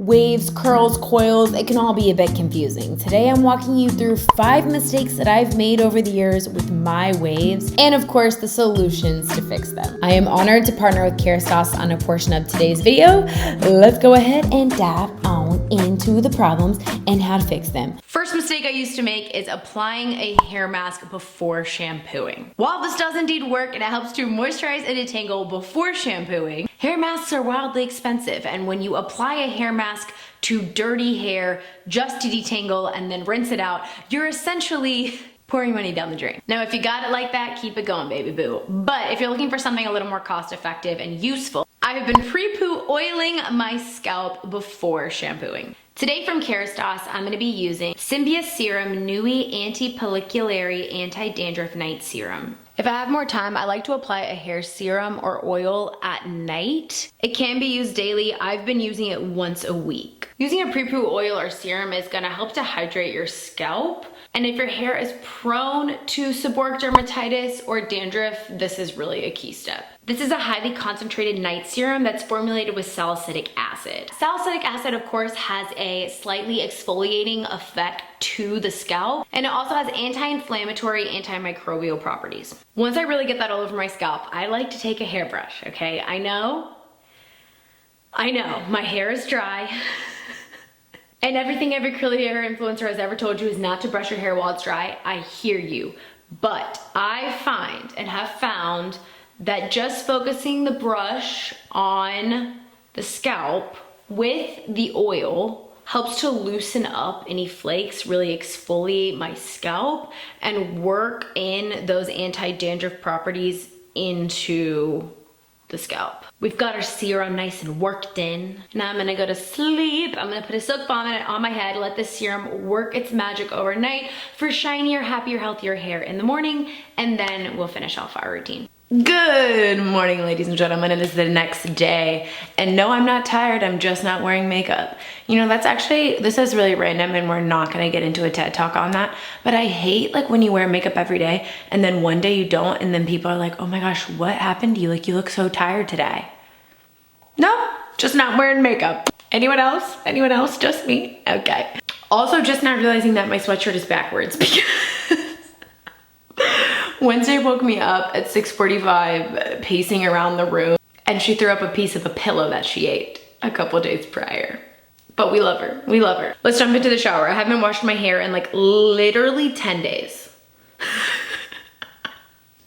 Waves, curls, coils, it can all be a bit confusing. Today I'm walking you through 5 mistakes that I've made over the years with my waves, and of course the solutions to fix them. I am honored to partner with Kerastase on a portion of today's video. Let's go ahead and dive on into the problems and how to fix them. First mistake I used to make is applying a hair mask before shampooing. While this does indeed work and it helps to moisturize and detangle before shampooing, hair masks are wildly expensive, and when you apply a hair mask to dirty hair just to detangle and then rinse it out, you're essentially pouring money down the drain. Now, if you got it like that, keep it going, baby boo. But if you're looking for something a little more cost effective and useful, I have been pre-poo oiling my scalp before shampooing. Today from Kerastase, I'm gonna be using Symbiose Serum Nui Anti-Pelliculary Anti-Dandruff Night Serum. If I have more time, I like to apply a hair serum or oil at night. It can be used daily. I've been using it once a week. Using a pre-poo oil or serum is gonna help to hydrate your scalp. And if your hair is prone to seborrheic dermatitis or dandruff, this is really a key step. This is a highly concentrated night serum that's formulated with salicylic acid. Salicylic acid, of course, has a slightly exfoliating effect to the scalp, and it also has anti-inflammatory, antimicrobial properties. Once I really get that all over my scalp, I like to take a hairbrush, okay? I know, my hair is dry. And everything every curly hair influencer has ever told you is not to brush your hair while it's dry. I hear you. But I find and have found that just focusing the brush on the scalp with the oil helps to loosen up any flakes, really exfoliate my scalp, and work in those anti-dandruff properties into the scalp. We've got our serum nice and worked in. Now I'm gonna go to sleep. I'm gonna put a silk bonnet on my head, let this serum work its magic overnight for shinier, happier, healthier hair in the morning, and then we'll finish off our routine. Good morning, ladies and gentlemen. It is the next day, and no, I'm not tired. I'm just not wearing makeup. You know, this is really random, and we're not gonna get into a TED Talk on that, but I hate like when you wear makeup every day, and then one day you don't, and then people are like, oh my gosh, what happened to you? Like, you look so tired today. No, just not wearing makeup. Anyone else? Anyone else? Just me? Okay. Also, just not realizing that my sweatshirt is backwards because Wednesday woke me up at 6:45 pacing around the room, and she threw up a piece of a pillow that she ate a couple days prior. But we love her, we love her. Let's jump into the shower. I haven't washed my hair in like literally 10 days.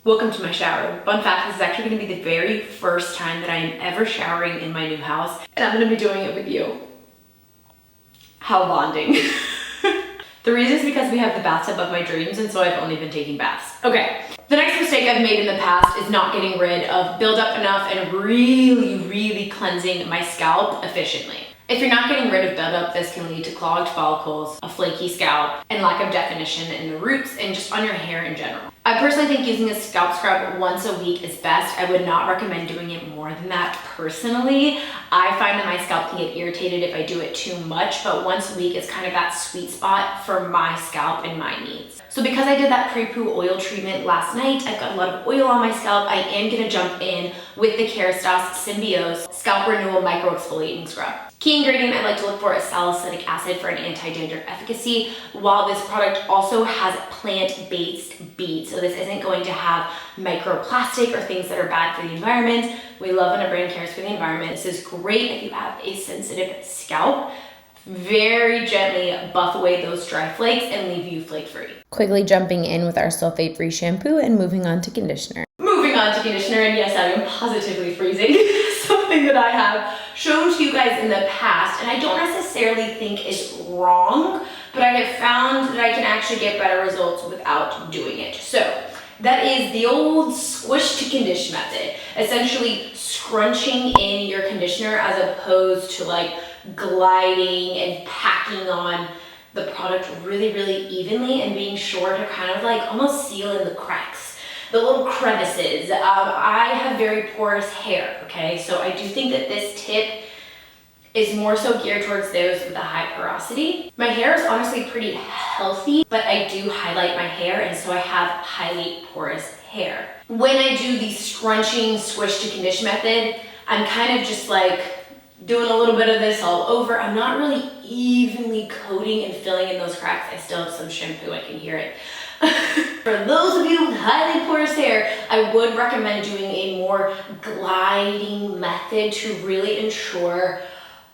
Welcome to my shower. Fun fact, this is actually gonna be the very first time that I am ever showering in my new house, and I'm gonna be doing it with you. How bonding. The reason is because we have the bathtub of my dreams, and so I've only been taking baths. Okay, the next mistake I've made in the past is not getting rid of buildup enough and really cleansing my scalp efficiently. If you're not getting rid of buildup, this can lead to clogged follicles, a flaky scalp, and lack of definition in the roots and just on your hair in general. I personally think using a scalp scrub once a week is best. I would not recommend doing it more than that personally. I find that my scalp can get irritated if I do it too much, but once a week is kind of that sweet spot for my scalp and my needs. So because I did that pre-poo oil treatment last night, I've got a lot of oil on my scalp. I am gonna jump in with the Kerastase Symbiose Scalp Renewal Micro Exfoliating Scrub. Key ingredient I like to look for is salicylic acid for an anti-dandruff efficacy, while this product also has plant-based beads. So this isn't going to have microplastic or things that are bad for the environment. We love when a brand cares for the environment. This is great if you have a sensitive scalp. Very gently buff away those dry flakes and leave you flake-free. Quickly jumping in with our sulfate-free shampoo and moving on to conditioner. Moving on to conditioner, and yes, I am positively freezing. Something that I have shown to you guys in the past, and I don't necessarily think is wrong, but I have found that I can actually get better results without doing it. So that is the old squish to condition method, essentially scrunching in your conditioner as opposed to like gliding and packing on the product really evenly and being sure to kind of like almost seal in the cracks, the little crevices. I have very porous hair, okay? So I do think that this tip is more so geared towards those with a high porosity. My hair is honestly pretty healthy, but I do highlight my hair, and so I have highly porous hair. When I do the scrunching squish to condition method, I'm kind of just like doing a little bit of this all over. I'm not really evenly coating and filling in those cracks. I still have some shampoo, I can hear it. For those of you with highly porous hair, I would recommend doing a more gliding method to really ensure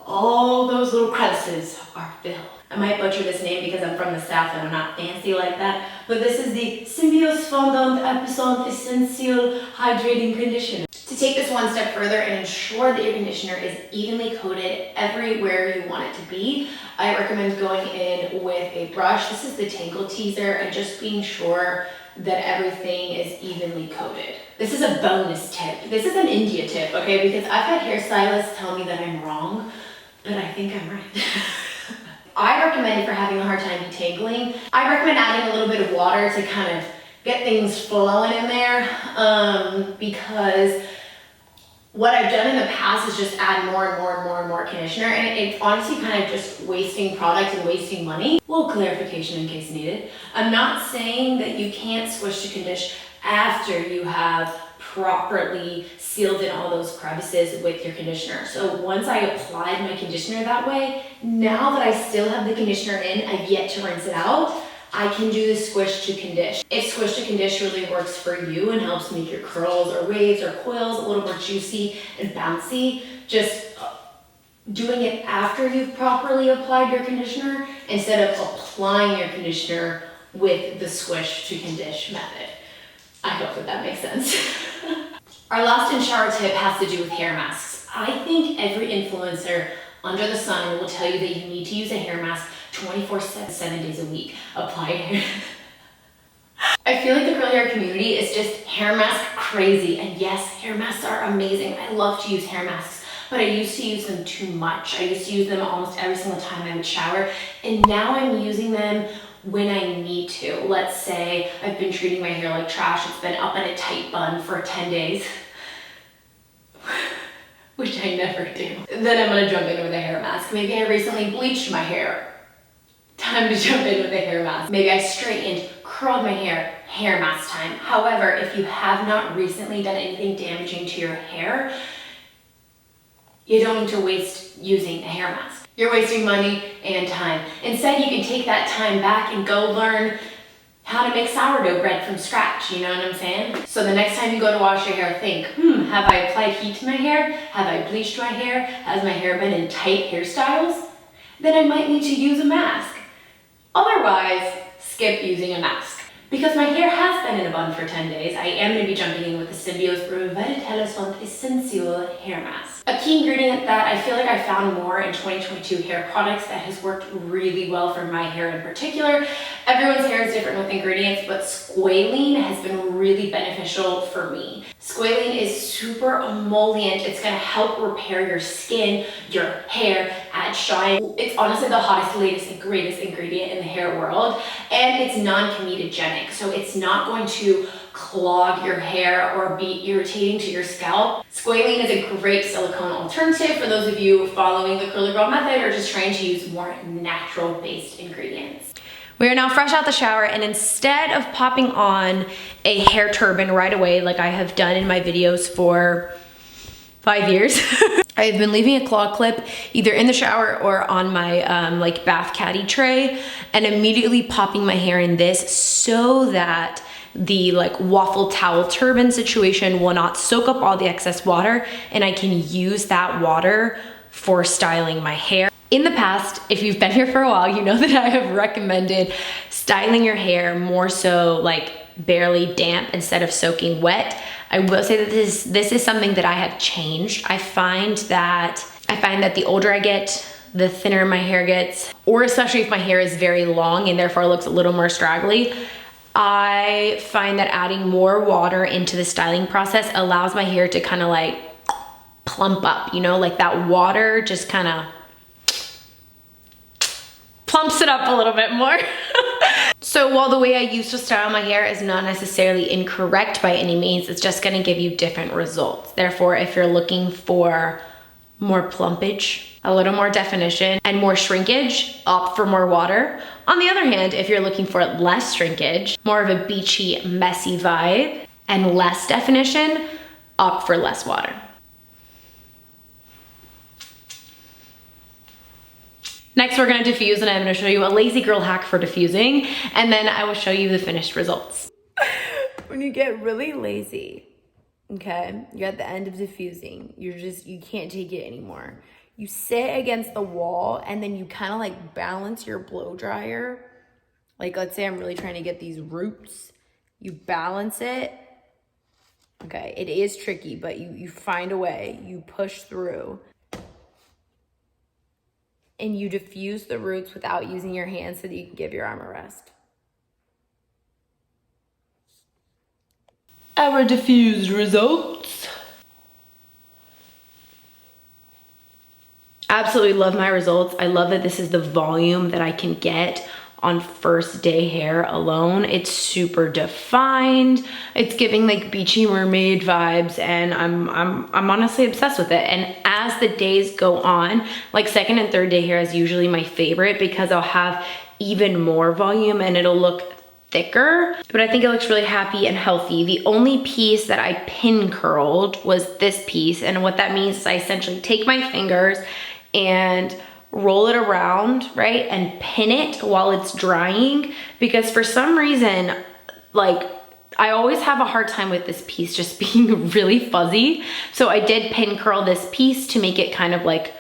all those little crevices are filled. I might butcher this name because I'm from the South and I'm not fancy like that, but this is the Symbiose Fondant Appuissant Essential Hydrating Conditioner. To take this one step further and ensure that your conditioner is evenly coated everywhere you want it to be, I recommend going in with a brush. This is the Tangle Teaser, and just being sure that everything is evenly coated. This is a bonus tip. This is an India tip, okay? Because I've had hairstylists tell me that I'm wrong, but I think I'm right. I recommend, if you're having a hard time detangling, I recommend adding a little bit of water to kind of get things flowing in there, because what I've done in the past is just add more and more and more and more conditioner, and it's honestly kind of just wasting product and wasting money. A little clarification in case needed. I'm not saying that you can't squish to condition after you have properly sealed in all those crevices with your conditioner. So once I applied my conditioner that way, now that I still have the conditioner in, I've yet to rinse it out, I can do the squish to condition. If squish to condition really works for you and helps make your curls or waves or coils a little more juicy and bouncy, just doing it after you've properly applied your conditioner instead of applying your conditioner with the squish to condition method. I hope that makes sense. Our last in-shower tip has to do with hair masks. I think every influencer under the sun will tell you that you need to use a hair mask 24/7, 7 days a week. Apply hair. I feel like the curly hair community is just hair mask crazy. And yes, hair masks are amazing. I love to use hair masks, but I used to use them too much. I used to use them almost every single time I would shower. And now I'm using them when I need to. Let's say I've been treating my hair like trash. It's been up in a tight bun for 10 days. Which I never do. Then I'm gonna jump in with a hair mask. Maybe I recently bleached my hair. Time to jump in with a hair mask. Maybe I straightened, curled my hair mask time. However, if you have not recently done anything damaging to your hair, you don't need to waste using a hair mask. You're wasting money and time. Instead, you can take that time back and go learn how to make sourdough bread from scratch, you know what I'm saying? So the next time you go to wash your hair, think, have I applied heat to my hair? Have I bleached my hair? Has my hair been in tight hairstyles? Then I might need to use a mask. Otherwise, skip using a mask. Because my hair has been in a bun for 10 days, I am going to be jumping in with the Symbiose Fondant Essential Hair Mask. A key ingredient that I feel like I found more in 2022 hair products that has worked really well for my hair in particular. Everyone's hair is different with ingredients, but squalene has been really beneficial for me. Squalene is super emollient. It's going to help repair your skin, your hair, add shine. It's honestly the hottest, latest, and greatest ingredient in the hair world, and it's non-comedogenic, so it's not going to clog your hair or be irritating to your scalp. Squalene is a great silicone alternative for those of you following the curly girl method or just trying to use more natural-based ingredients. We are now fresh out the shower, and instead of popping on a hair turban right away like I have done in my videos for 5 years, I've been leaving a claw clip either in the shower or on my like bath caddy tray and immediately popping my hair in this so that the like waffle towel turban situation will not soak up all the excess water, and I can use that water for styling my hair. In the past, if you've been here for a while, you know that I have recommended styling your hair more so like barely damp instead of soaking wet. I will say that this is something that I have changed. I find that the older I get, the thinner my hair gets, or especially if my hair is very long and therefore looks a little more straggly, I find that adding more water into the styling process allows my hair to kind of like plump up, you know, like that water just kind of plumps it up a little bit more. So while the way I used to style my hair is not necessarily incorrect by any means, it's just gonna give you different results. Therefore, if you're looking for more plumpage, a little more definition, and more shrinkage, opt for more water. On the other hand, if you're looking for less shrinkage, more of a beachy, messy vibe, and less definition, opt for less water. Next, we're gonna diffuse, and I'm gonna show you a lazy girl hack for diffusing, and then I will show you the finished results. When you get really lazy, okay, you're at the end of diffusing, you can't take it anymore. You sit against the wall and then you kind of like balance your blow dryer. Like, let's say I'm really trying to get these roots. You balance it. Okay, it is tricky, but you find a way. You push through. And you diffuse the roots without using your hands so that you can give your arm a rest. Our diffused results. Absolutely love my results. I love that this is the volume that I can get on first day hair alone. It's super defined. It's giving like beachy mermaid vibes, and I'm honestly obsessed with it. And as the days go on, like second and third day hair is usually my favorite because I'll have even more volume and it'll look thicker, but I think it looks really happy and healthy. The only piece that I pin curled was this piece, and what that means is I essentially take my fingers and roll it around, right, and pin it while it's drying, because for some reason, like, I always have a hard time with this piece just being really fuzzy. So I did pin curl this piece to make it kind of like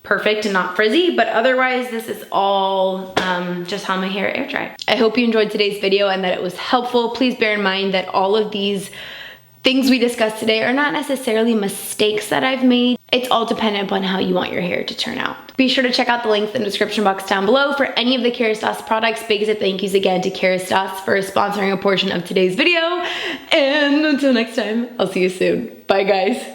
perfect and not frizzy, but otherwise this is all just how my hair air dry. I hope you enjoyed today's video and that it was helpful. Please bear in mind that all of these things we discussed today are not necessarily mistakes that I've made. It's all dependent upon how you want your hair to turn out. Be sure to check out the links in the description box down below for any of the Kerastase products. Big thank yous again to Kerastase for sponsoring a portion of today's video. And until next time, I'll see you soon. Bye guys.